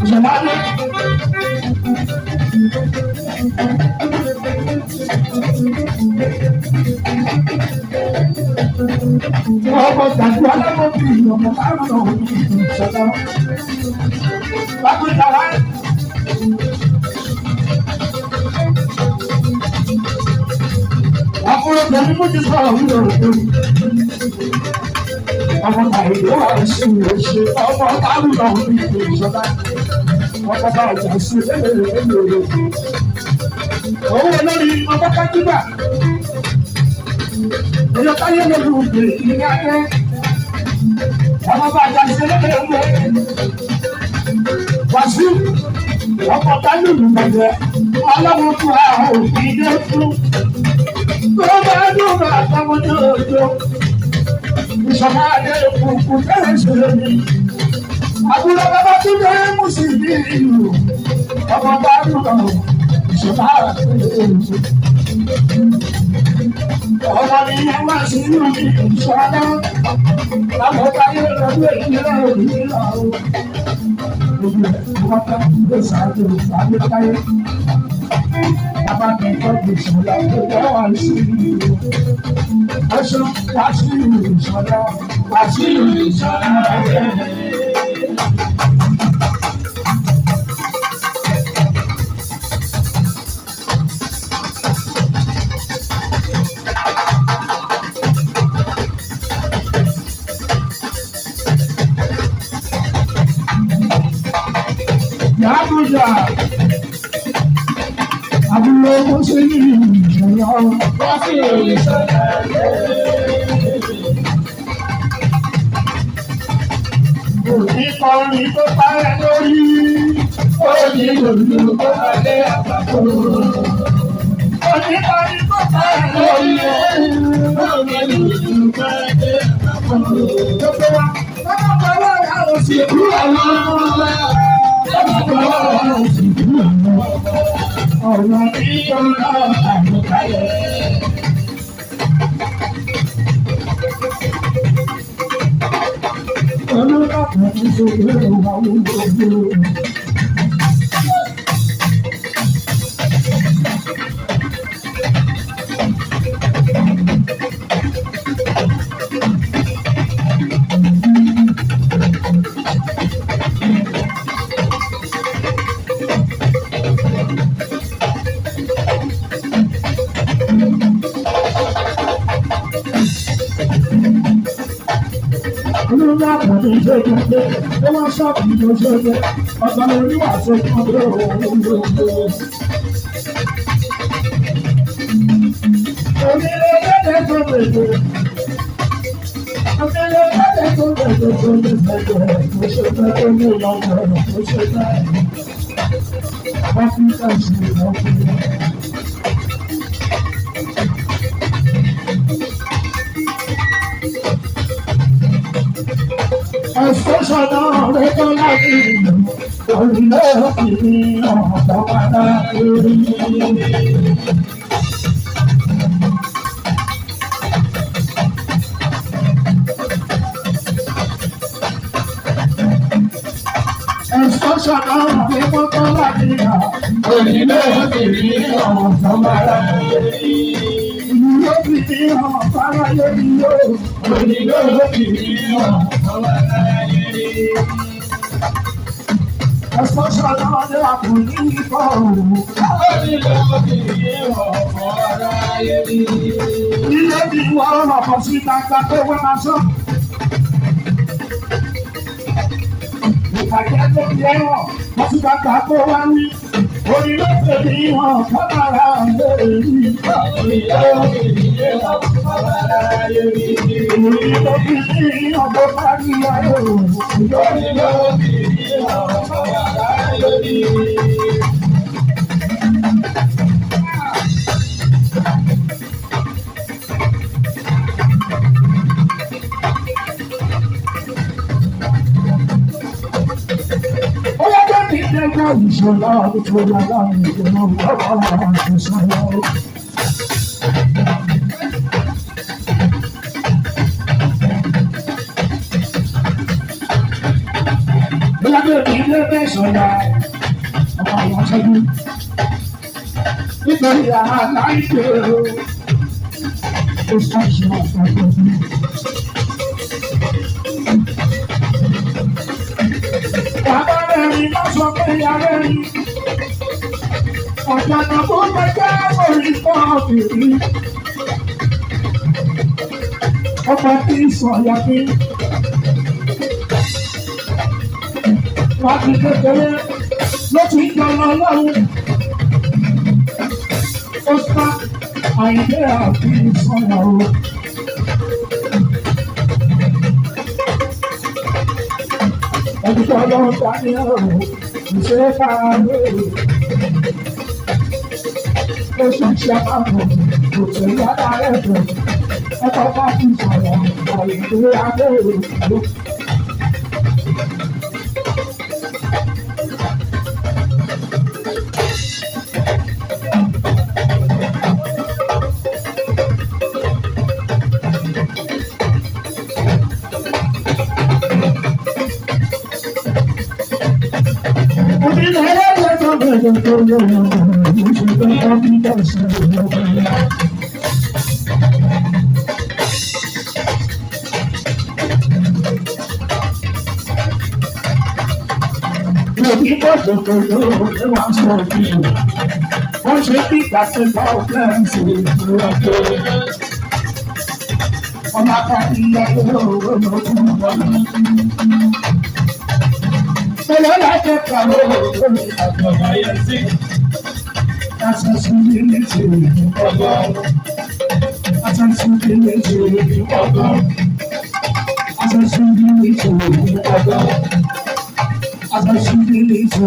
Ìṣẹ̀lẹ̀ ọmọ tàbí alábòbí ọmọ márùn-ún ìṣẹ̀lẹ̀ lágbèjà wáyé. Àkúrò pẹ̀lú mójú sọ̀rọ̀ wúlò òkú. Ọmọ Nàìjíríà wà sí ìrẹsì ọmọ márùn-ún ìṣẹ̀lẹ̀. Wọ́n bá ọjà sí lẹ́lẹ́lẹ́lẹ́lẹ́. Òun olórí ọmọ kájúbà. Èyí táyé lórí òkè ní adé. Ọmọ bá ọjà sí lẹ́lẹ́lẹ́lẹ́. Wàsíù ọkọ̀ táyé olùbàdàn. Ọlọ́run fún àwọn òbí dé fún. Tó bá dùn bá àtàwọn ojú. Ìṣọ̀kan adé òkùnkùn fẹ́rẹ̀ ṣe lórí. Àbúrò bàbá tó dé Mùsùlùmí ìlú. Ọmọ bá dùn bá ìṣọ̀kan adé òkùnkùn. Ọmọ mi yẹn wá sí inú mi ìṣọ̀kan. Láwọn ọba yóò lọ sí ìlú òmìnira o. Gbogbo wọn fẹ́ gbé sáájú àgbékáyé. Bàbá mi tọ́jú ìṣọ̀lá tó wọ́n wá sí ìlú. Aṣọ Wàsíù ìṣọ̀lá, Wàsíù ìṣọ̀lá. Yàgòjà, àbúrò Mùsùlùmí ìṣọ̀lá, Wàsíù ìṣọ̀lá. Ìkọrin tó parẹ́ lórí, òní lòlù tó parẹ́ àpapọ̀. Oníkọrin tó parẹ́ lórí, òní lòlù tó parẹ́ àpapọ̀. Gbogbo wa, lọ́wọ́ pẹ̀lú àwọn òsìkú àwọn ọmọ wa. Lọ́wọ́ pẹ̀lú àwọn òsìkú àwọn ọmọ wa. Ọ̀rọ̀ ìjọba àgbékalẹ̀. Olùkọ́ ti ṣe ìwé ìwà gbogbo. Olúwa kò ní ṣe gbogbo, ó wá ṣọ́ọ̀bù ló ṣe gbé, ọ̀sán lórí wà ṣe fún ọdún òun gbogbo. Onílé kéde tó gbèdé, onílé kéde tó gbèdé tó lè gbèdé, kò ṣe fẹ́ tó ní ìlọ́gbọ̀n, kò ṣe fẹ́. Wọ́n fi fẹ́ǹsì ìlọ́gbọ̀n. Ẹ̀sọ́sọ́ náà rẹ̀ tó láti orílẹ̀ òkìrí ọ̀pọ̀ padà lórí. Ẹ̀sọ́sọ́ náà rẹ̀ tó láti orílẹ̀ òkìrí ọ̀pọ̀ padà lórí. Ìlú òkìrí ọ̀pọ̀ padà lórí yóò. Orílẹ̀ òkìrí ọ̀pọ̀. Ẹ̀sọ́sọ́ náà ní àkùnrin ìfọ̀ òun. Ilé bí wọ́n ọ̀pọ̀ sí gbangba tó wọ́n máa sọ. Ìpàdé tó fi ẹ̀wọ̀n, wọ́n ti gbangba tó wá wí. Orílẹ̀ èdè bí wọ́n kọ́kàrà lórí. Orílẹ̀ èdè kọ́kàrà lórí. Orílẹ̀ tó fi ní ọgbọ́ parí ayé òun. Orílẹ̀ òbí ní ọ̀kọ́kàrà lórí. Ìṣọ̀lá nítorí aláàrin ìgbìmọ̀ ọ̀pọ̀ àṣẹṣọ́lá. lórí ilé mẹ́sàn-án ọmọ àwọn ṣẹ́jú nítorí àláìpẹ́ ó ṣàṣì ọ̀pọ̀ ọdún. Bàbá rẹ̀ ni má sọ pé ìyá rẹ̀ ni ọ̀pọ̀lọpọ̀ tó gbẹjẹ́ orí fún ọ̀bìnrin. Ọkọ̀ tí ń sọ ìyá pé wọ́n ti kékeré ló ti ń jọlọ lọ́wọ́. Ó sá àìdé àti ìsọ̀rọ̀ o. Ẹni tó lọ́wọ́ dání ọ̀rọ̀ ìṣe fara lóore. Ó ṣe ṣe àpapọ̀ kò tẹ̀ yára rẹ̀ bọ̀. Ọkọ̀ bá ti sọ̀rọ̀ àìdé àbẹ̀rẹ̀ ló. Wọ́n ṣe bí ìgbàsẹ̀gbà ọ̀gbẹ́rún sí ìlú ọjọ́ ọmọ àpapọ̀ ìyàwó olóògùn ọ̀gbọ́n. Sọlá láti kàwé olóògùn àgbọ̀nmáyé sí. Àṣàṣù ilé ṣe ìdúpọ̀gbọ́n. Àṣàṣù ilé ṣe ìdúpọ̀gbọ́n. Àṣàṣù ilé ṣe ìdúpọ̀gbọ́n. Àṣàṣù ilé ṣe